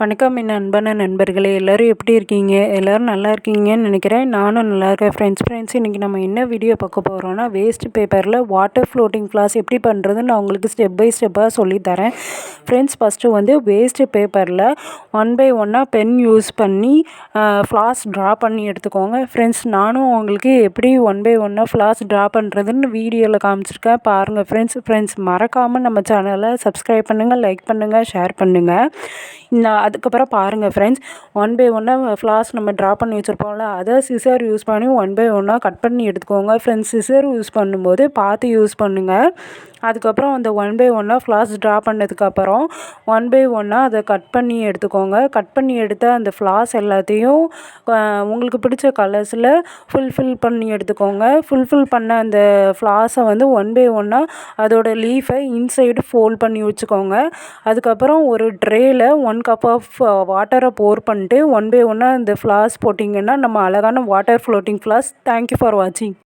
வணக்கம் என் அன்பான நண்பர்களே, எல்லோரும் எப்படி இருக்கீங்க? எல்லோரும் நல்லா இருக்கீங்கன்னு நினைக்கிறேன். நானும் நல்லா இருக்கேன் ஃப்ரெண்ட்ஸ். இன்றைக்கி நம்ம என்ன வீடியோ பார்க்க போகிறோன்னா, வேஸ்ட் பேப்பரில் வாட்டர் ஃப்ளோட்டிங் ஃப்ளாஸ் எப்படி பண்ணுறதுன்னு நான் உங்களுக்கு ஸ்டெப் பை ஸ்டெப்பாக சொல்லித்தரேன். ஃப்ரெண்ட்ஸ், ஃபஸ்ட்டு வேஸ்ட் பேப்பரில் 1 by 1 பென் யூஸ் பண்ணி ஃப்ளாஸ் ட்ரா பண்ணி எடுத்துக்கோங்க. ஃப்ரெண்ட்ஸ், நானும் உங்களுக்கு எப்படி 1 by 1 ஃப்ளாஸ் ட்ரா பண்ணுறதுன்னு வீடியோவில் காமிச்சிருக்கேன், பாருங்கள் ஃப்ரெண்ட்ஸ். மறக்காமல் நம்ம சேனலை சப்ஸ்கிரைப் பண்ணுங்கள், லைக் பண்ணுங்கள், ஷேர் பண்ணுங்கள். அதுக்கப்புறம் பாருங்கள் ஃப்ரெண்ட்ஸ், 1 by 1 ஃப்ளாஸ் நம்ம ட்ரா பண்ணி வச்சுருப்போம்ல, அதை சிசர் யூஸ் பண்ணி 1 by 1 கட் பண்ணி எடுத்துக்கோங்க. ஃப்ரெண்ட்ஸ், சிசர் யூஸ் பண்ணும்போது பார்த்து யூஸ் பண்ணுங்கள். அதுக்கப்புறம் அந்த 1 by 1 ஃப்ளாஸ் ட்ரா பண்ணதுக்கப்புறம் 1 by 1 அதை கட் பண்ணி எடுத்துக்கோங்க. கட் பண்ணி எடுத்த அந்த ஃப்ளாஸ் எல்லாத்தையும் உங்களுக்கு பிடிச்ச கலர்ஸில் ஃபில் பண்ணி எடுத்துக்கோங்க. ஃபில் பண்ண அந்த ஃப்ளாஸை 1 by 1 அதோட லீஃபை இன்சைடு ஃபோல்ட் பண்ணி வச்சுக்கோங்க. அதுக்கப்புறம் ஒரு ட்ரேயில் 1 cup ஆஃப் வாட்டரை போர் பண்ணிட்டு 1 by 1 அந்த ஃப்ளாஸ் போட்டிங்கன்னா நம்ம அழகான water floating flaws. Thank you for வாட்சிங்.